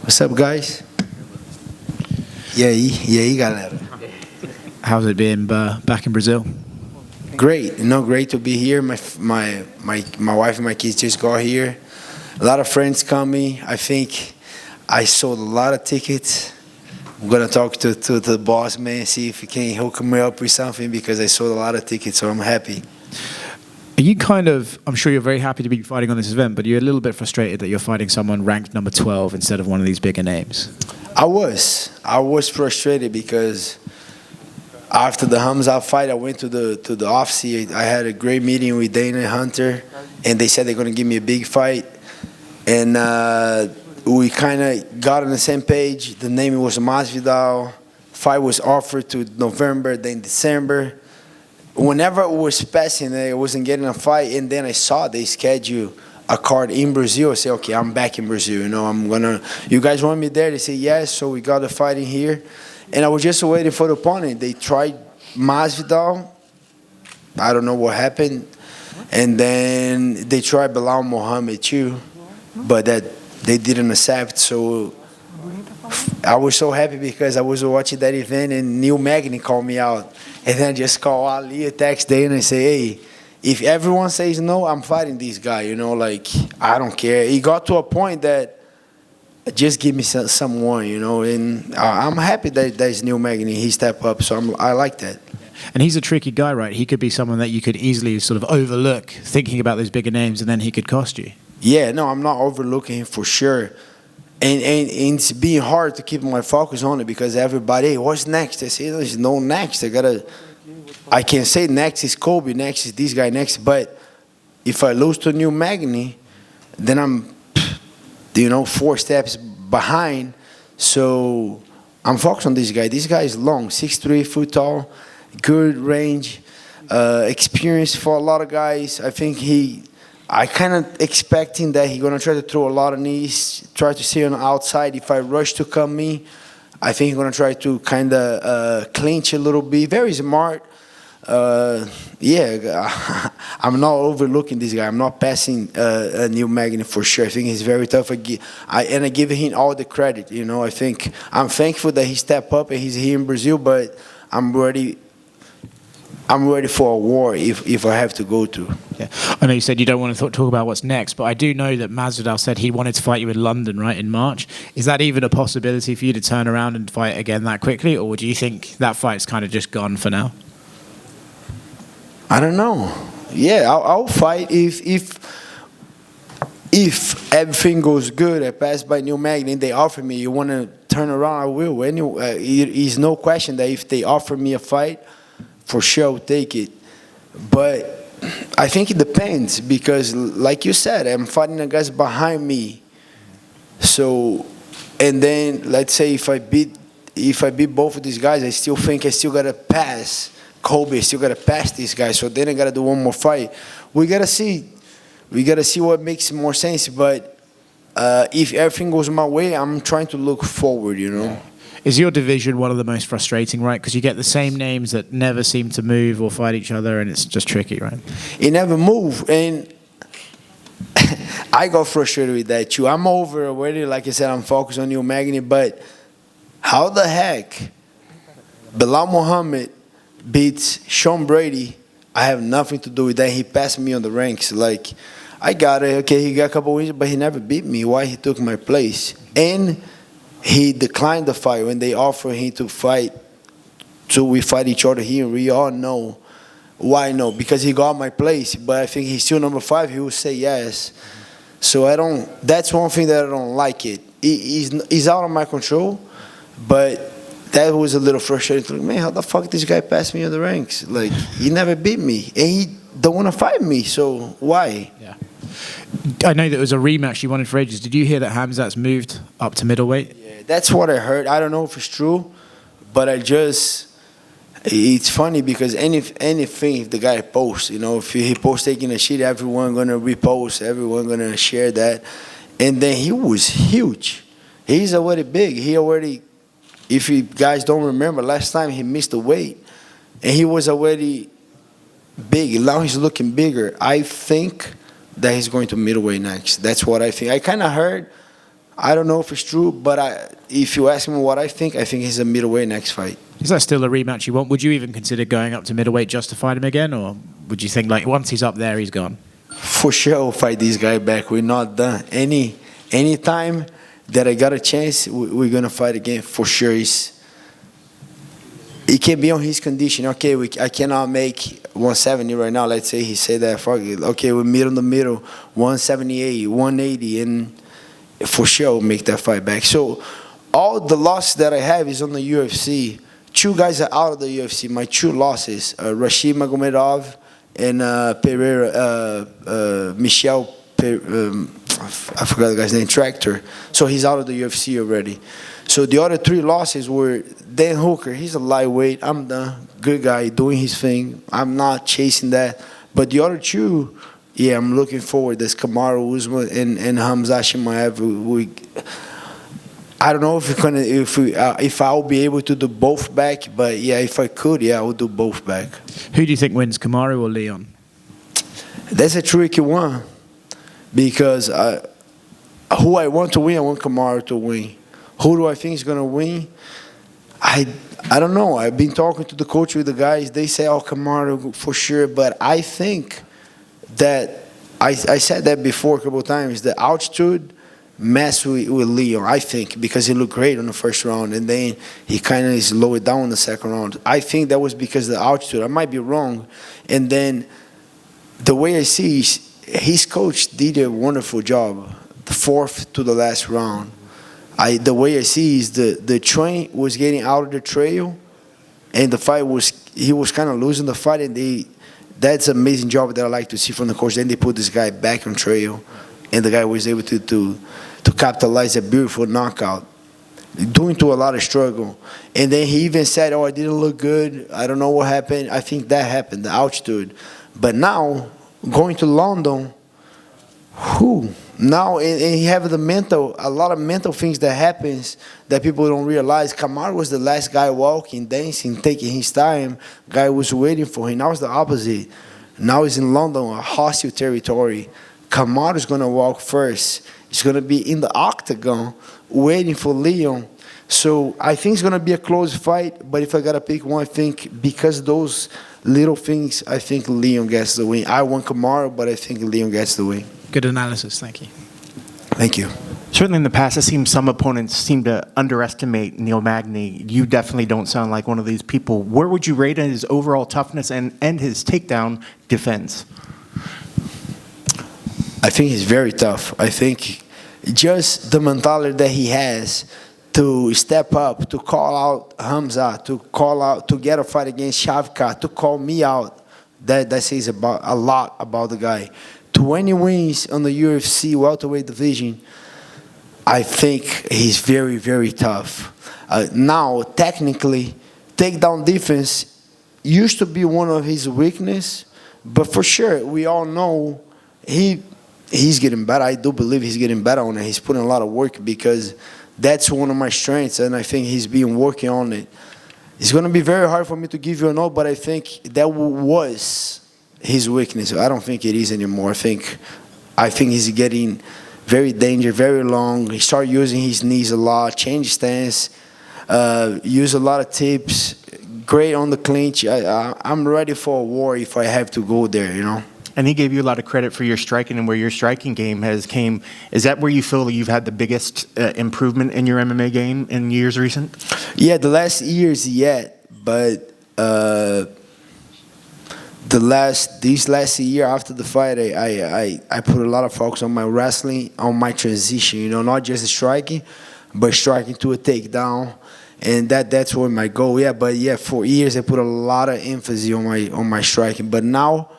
What's up, guys? E aí, galera? How's it been back in Brazil? Great, great to be here. My wife and my kids just got here. A lot of friends coming. I think I sold a lot of tickets. I'm gonna talk to the boss man, see if he can hook me up with something because I sold a lot of tickets, so I'm happy. Are you I'm sure you're very happy to be fighting on this event, but you're a little bit frustrated that you're fighting someone ranked number 12 instead of one of these bigger names? I was frustrated because after the Khamzat fight, I went to the office. I had a great meeting with Dana and Hunter, and they said they're gonna give me a big fight, and we kind of got on the same page. The name was Masvidal. Fight was offered to November, then December. Whenever it was passing, I wasn't getting a fight, and then I saw they scheduled a card in Brazil. I said, okay, I'm back in Brazil. You guys want me there? They said yes, so we got the fight in here. And I was just waiting for the opponent. They tried Masvidal. I don't know what happened. And then they tried Belal Muhammad too, but that they didn't accept. So I was so happy because I was watching that event and Magny called me out. And then I just called Ali a text day and I say, hey, if everyone says no, I'm fighting this guy. I don't care. It got to a point that just give me someone, and I'm happy that there's Magny. He stepped up, so I like that. And he's a tricky guy, right? He could be someone that you could easily sort of overlook thinking about those bigger names, and then he could cost you. Yeah, no, I'm not overlooking him for sure. And it's being hard to keep my focus on it because everybody, hey, what's next? I say, there's no next. I can say next is Kobe, next is this guy, next. But if I lose to Magny, then I'm, 4 steps behind. So I'm focused on this guy. This guy is long, 6'3", foot tall, good range, experience for a lot of guys. I think I kind of expecting that he's gonna try to throw a lot of knees, try to stay on the outside. If I rush to come me, I think he's gonna try to kind of clinch a little bit. Very smart. Yeah, I'm not overlooking this guy. I'm not passing a Magny for sure. I think he's very tough. And I give him all the credit. I think I'm thankful that he stepped up and he's here in Brazil. But I'm ready for a war if I have to go to. Yeah. I know you said you don't want to talk about what's next, but I do know that Masvidal said he wanted to fight you in London, right, in March. Is that even a possibility for you to turn around and fight again that quickly, or do you think that fight's kind of just gone for now? I don't know. Yeah, I'll fight if everything goes good. I pass by Magny and they offer me, you want to turn around, I will. Anyway, it is no question that if they offer me a fight, for sure I'll take it. But I think it depends because, like you said, I'm fighting the guys behind me. So, and then let's say if I beat both of these guys, I still think I still gotta pass Kobe. I still gotta pass these guys. So then I gotta do one more fight. We gotta see what makes more sense. But if everything goes my way, I'm trying to look forward. Yeah. Is your division one of the most frustrating, right? Because you get the same names that never seem to move or fight each other, and it's just tricky, right? It never move, and I got frustrated with that too. I'm over already. Like I said, I'm focused on Magny, but how the heck Belal Muhammad beats Sean Brady? I have nothing to do with that. He passed me on the ranks. Like, I got it. Okay, he got a couple wins, but he never beat me. Why he took my place? And he declined the fight when they offered him to fight. So we fight each other here. We all know why no, because he got my place. But I think he's still number 5. He will say yes. So that's one thing that I don't like it. He's out of my control. But that was a little frustrating. Like, man, how the fuck this guy passed me on the ranks? Like, he never beat me. And he don't want to fight me. So why? Yeah. I know that it was a rematch you wanted for ages. Did you hear that Khamzat's moved up to middleweight? Yeah, that's what I heard. I don't know if it's true, but it's funny because anything if the guy posts, if he posts taking a shit, everyone gonna repost, everyone gonna share that. And then he was huge. He's already big. If you guys don't remember, last time he missed the weight, and he was already big. Now he's looking bigger. I think that he's going to middleweight next. That's what I think. I kind of heard I don't know if it's true, but if you ask me what I think he's a middleweight next fight. Is that still a rematch you want? Would you even consider going up to middleweight just to fight him again, or would you think like once he's up there, he's gone? For sure, I'll fight this guy back. We're not done. Any time that I got a chance, we're gonna fight again for sure. It can be on his condition. Okay, I cannot make 170 right now. Let's say he said that. Fuck it. Okay, we meet in the middle, 178, 180, and for sure we'll make that fight back. So all the losses that I have is on the UFC. 2 guys are out of the UFC. My 2 losses, Rashid Magomedov and Michel. I forgot the guy's name. Tractor. So he's out of the UFC already. So the other 3 losses were Dan Hooker. He's a lightweight. I'm done. Good guy doing his thing. I'm not chasing that. But the other 2, yeah, I'm looking forward. There's Kamaru Usman and Khamzat Chimaev. I don't know if I'll be able to do both back, but yeah, if I could, yeah, I would do both back. Who do you think wins, Kamaru or Leon? That's a tricky one because who I want to win, I want Kamaru to win. Who do I think is going to win? I don't know. I've been talking to the coach with the guys. They say, oh, Kamaru for sure. But I think that, I said that before a couple of times, the altitude messed with Leon, I think, because he looked great on the first round. And then he kind of slowed down in the second round. I think that was because of the altitude. I might be wrong. And then the way I see his coach did a wonderful job, the 4th to the last round. The way I see is the train was getting out of the trail, and the fight he was kind of losing the fight, and that's an amazing job that I like to see from the coach. Then they put this guy back on trail, and the guy was able to capitalize a beautiful knockout, doing to a lot of struggle. And then he even said, oh, I didn't look good. I don't know what happened. I think that happened, the altitude. But now, going to London, now, and he have a lot of mental things that happens that people don't realize. Kamaru was the last guy walking, dancing, taking his time. Guy was waiting for him. Now it's the opposite. Now he's in London, a hostile territory. Kamaru's going to walk first. He's going to be in the octagon waiting for Leon. So I think it's going to be a close fight, but if I got to pick one, I think because those little things, I think Leon gets the win. I want Kamaru, but I think Leon gets the win. Good analysis. Thank you. Thank you. Certainly in the past, it seems some opponents seem to underestimate Neil Magny. You definitely don't sound like one of these people. Where would you rate his overall toughness and his takedown defense? I think he's very tough. I think just the mentality that he has to step up, to call out Khamzat, to get a fight against Shavkat, to call me out, that says a lot about the guy. 20 wins on the UFC welterweight division. I think he's very, very tough. Now, technically, takedown defense used to be one of his weaknesses, but for sure, we all know he's getting better. I do believe he's getting better on it. He's putting a lot of work because that's one of my strengths, and I think he's been working on it. It's going to be very hard for me to give you a no, but I think that was his weakness. I don't think it is anymore. I think he's getting very dangerous, very long. He started using his knees a lot, change stance, use a lot of tips, great on the clinch. I'm ready for a war if I have to go there, you know. And he gave you a lot of credit for your striking and where your striking game has came. Is that where you feel that you've had the biggest improvement in your MMA game in years recent? Yeah, the last years yet, but this last year after the fight, I put a lot of focus on my wrestling, on my transition. You know, not just striking, but striking to a takedown, and that's where my goal. Yeah, but yeah, for years I put a lot of emphasis on my striking, but now.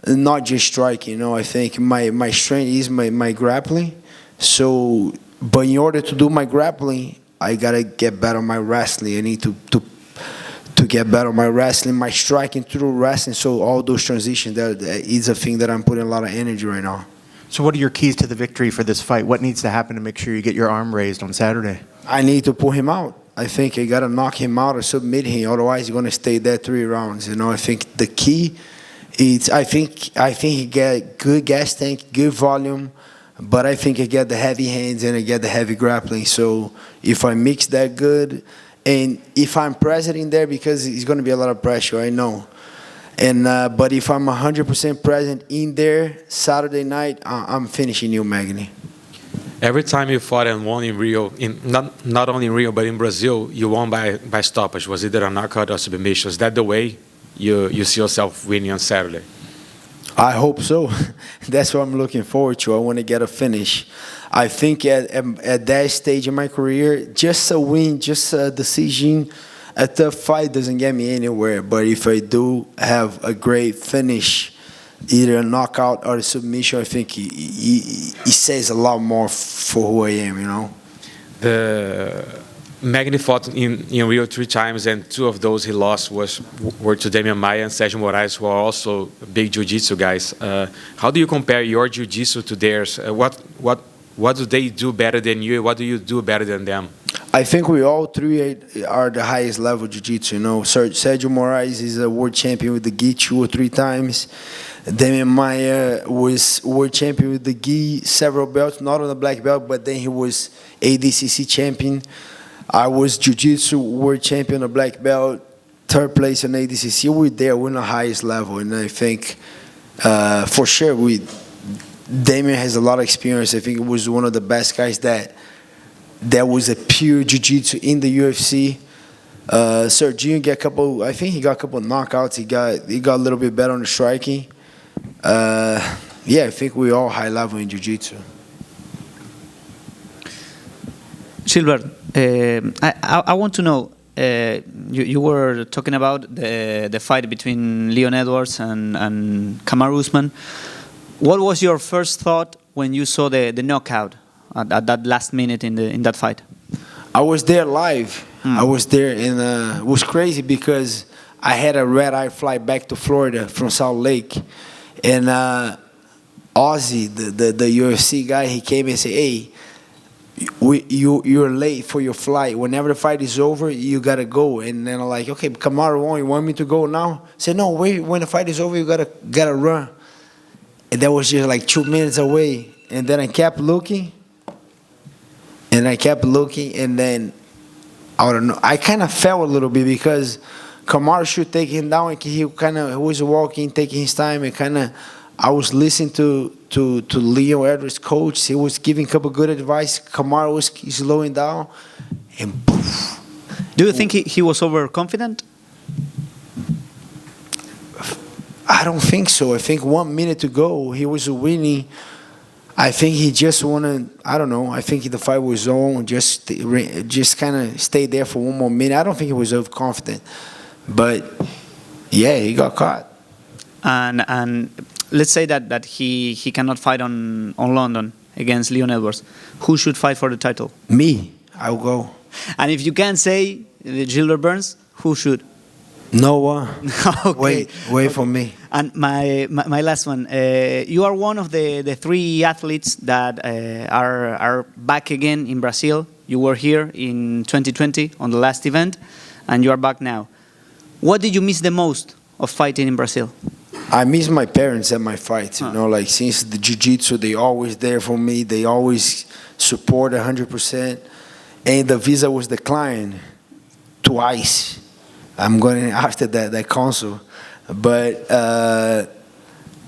Not just striking, you know. I think my strength is my grappling. So, but in order to do my grappling, I gotta get better on my wrestling. I need to get better on my wrestling, my striking through wrestling. So all those transitions, that is a thing that I'm putting a lot of energy right now. So what are your keys to the victory for this fight? What needs to happen to make sure you get your arm raised on Saturday? I need to pull him out. I think I gotta knock him out or submit him. Otherwise, he's gonna stay there 3 rounds. You know, I think the key. I think he get good gas tank, good volume, but I think I get the heavy hands and I get the heavy grappling. So if I mix that good, and if I'm present in there, because it's going to be a lot of pressure, I know. And but if I'm 100% present in there Saturday night, I'm finishing you, Magny. Every time you fought and won in Rio, not only in Rio but in Brazil, you won by stoppage. Was either a knockout or submission? Is that the way you see yourself winning on Saturday? I hope so. That's what I'm looking forward to. I want to get a finish. I think at that stage in my career, just a win, just a decision, a tough fight doesn't get me anywhere. But if I do have a great finish, either a knockout or a submission, I think it says a lot more for who I am, you know. The Magny fought in Rio 3 times, and 2 of those he lost were to Demian Maia and Sergio Moraes, who are also big jiu-jitsu guys. How do you compare your jiu-jitsu to theirs? What do they do better than you? What do you do better than them? I think we all 3 are the highest level jiu-jitsu. You know, Sergio Moraes is a world champion with the gi 2 or 3 times. Demian Maia was world champion with the gi, several belts, not on the black belt, but then he was ADCC champion. I was jiu-jitsu world champion, a black belt, 3rd place in ADCC. We're there, we're on the highest level, and I think for sure Damian has a lot of experience. I think he was one of the best guys that was a pure jiu-jitsu in the UFC. Serginho I think he got a couple knockouts. He got a little bit better on the striking. Yeah, I think we're all high level in jiu-jitsu. Gilbert, I want to know, you were talking about the fight between Leon Edwards and Kamaru Usman. What was your first thought when you saw the knockout at that last minute in that fight? I was there live. I was there, and it was crazy because I had a red-eye flight back to Florida from Salt Lake. And Ozzy, the UFC guy, he came and said, hey, you're late for your flight. Whenever the fight is over, you gotta go. And then I'm like, okay, Kamaru, you want me to go now? I said, no, wait. When the fight is over, you gotta run. And that was just like 2 minutes away. And then I kept looking, and then I don't know. I kind of fell a little bit because Kamaru should take him down, and he was walking, taking his time, and I was listening to Leon Edwards' coach. He was giving a couple good advice. Kamaru was slowing down, and poof. Do you think he was overconfident? I don't think so. I think 1 minute to go, he was winning. I think he just wanted, I don't know, I think the fight was on, just kind of stayed there for 1 more minute. I don't think he was overconfident. But, yeah, he got caught. And let's say that he cannot fight on London against Leon Edwards. Who should fight for the title? Me. I'll go. And if you can say Gilbert Burns, who should? No one. Okay. Wait for me. And my last one. You are one of the 3 athletes that are back again in Brazil. You were here in 2020 on the last event, and you are back now. What did you miss the most of fighting in Brazil? I miss my parents at my fights. You know, like since the jiu-jitsu, they always there for me. They always support 100%. And the visa was declined twice. I'm going after that consul, but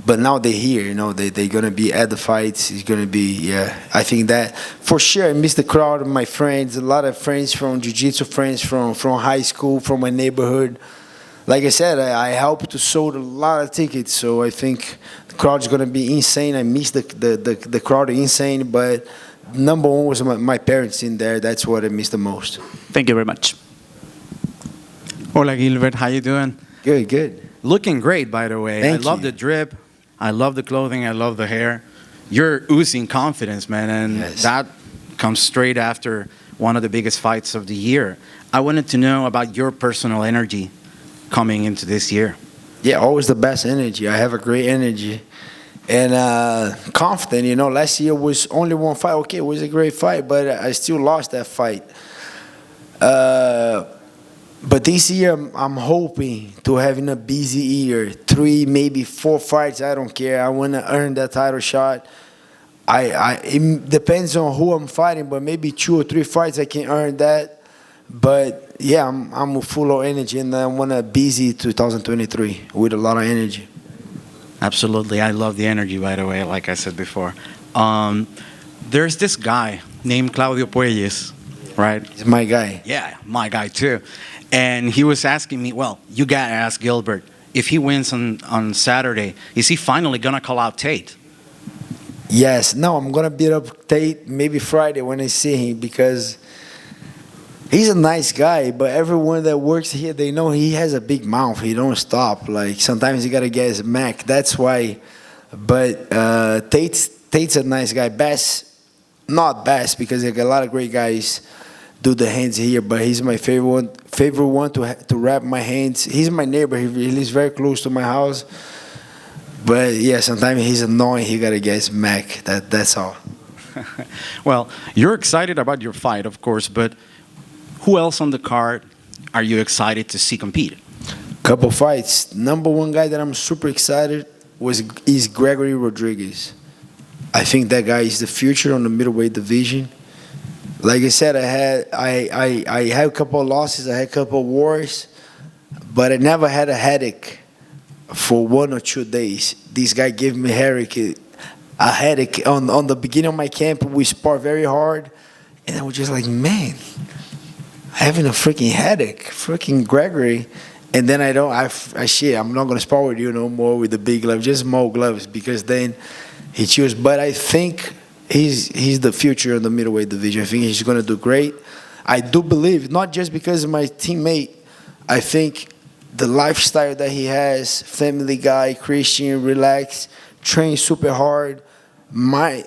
now they're here. You know, they're gonna be at the fights. It's gonna be I think that for sure. I miss the crowd, my friends, a lot of friends from jiu-jitsu, friends from high school, from my neighborhood. Like I said, I helped to sold a lot of tickets, so I think the crowd's gonna be insane. I miss the crowd insane, but number one was my parents in there. That's what I miss the most. Thank you very much. Hola, Gilbert. How you doing? Good. Looking great, by the way. Thank I love you. the drip. I love the clothing. I love the hair. You're oozing confidence, man, and Yes. that comes straight after one of the biggest fights of the year. I wanted to know about your personal energy coming into this year. Yeah, always the best energy. I have a great energy. And confident, you know, last year was only one fight. Okay, it was a great fight, but I still lost that fight. But this year, I'm hoping to having a busy year. 3, maybe 4 fights, I don't care. I want to earn that title shot. it depends on who I'm fighting, but maybe 2 or 3 fights I can earn that. But yeah, I'm full of energy, and I want a busy 2023 with a lot of energy. Absolutely. I love the energy, by the way, like I said before. There's this guy named Claudio Puelles, right? He's my guy. Yeah, my guy too. And he was asking me, well, you got to ask Gilbert, if he wins on Saturday, is he finally going to call out Tate? Yes. No, I'm going to beat up Tate maybe Friday when I see him, because he's a nice guy, but everyone that works here, they know he has a big mouth. He don't stop. Like, sometimes you got to get his Mac. That's why. But Tate's a nice guy. Not best, because like a lot of great guys do the hands here, but he's my favorite one to wrap my hands. He's my neighbor. He lives very close to my house. But yeah, sometimes he's annoying. He gotta get his Mac. That's all. Well, you're excited about your fight, of course, but who else on the card are you excited to see compete? Couple fights. Number one guy that I'm super excited is Gregory Rodriguez. I think that guy is the future on the middleweight division. Like I said, I had a couple of losses, I had a couple of wars, but I never had a headache for 1 or 2 days. This guy gave me a headache on the beginning of my camp. We spar very hard, and I was just like, man, I'm having a freaking headache, freaking Gregory. And then I'm not gonna spar with you no more with the big gloves, just small gloves, because then he chews. But I think he's the future of the middleweight division. I think he's gonna do great. I do believe, not just because of my teammate, I think the lifestyle that he has, family guy, Christian, relaxed, trains super hard,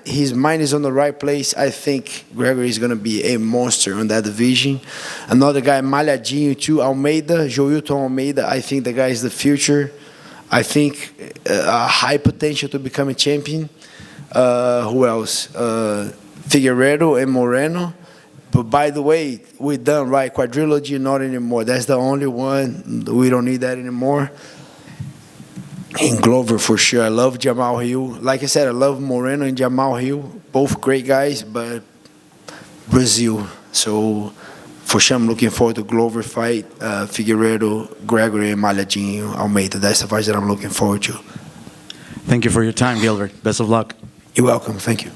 his mind is on the right place. I think Gregory is going to be a monster on that division. Another guy, Malhadinho too, Joilton Almeida. I think the guy is the future. I think a high potential to become a champion. Who else? Figueiredo and Moreno. But by the way, we're done, right? Quadrilogy, not anymore. That's the only one. We don't need that anymore. And Glover, for sure. I love Jamal Hill. Like I said, I love Moreno and Jamal Hill. Both great guys, but Brazil. So for sure, I'm looking forward to Glover fight, Figueiredo, Gregory, and Malhadinho, Almeida. That's the fight that I'm looking forward to. Thank you for your time, Gilbert. Best of luck. You're welcome. Thank you.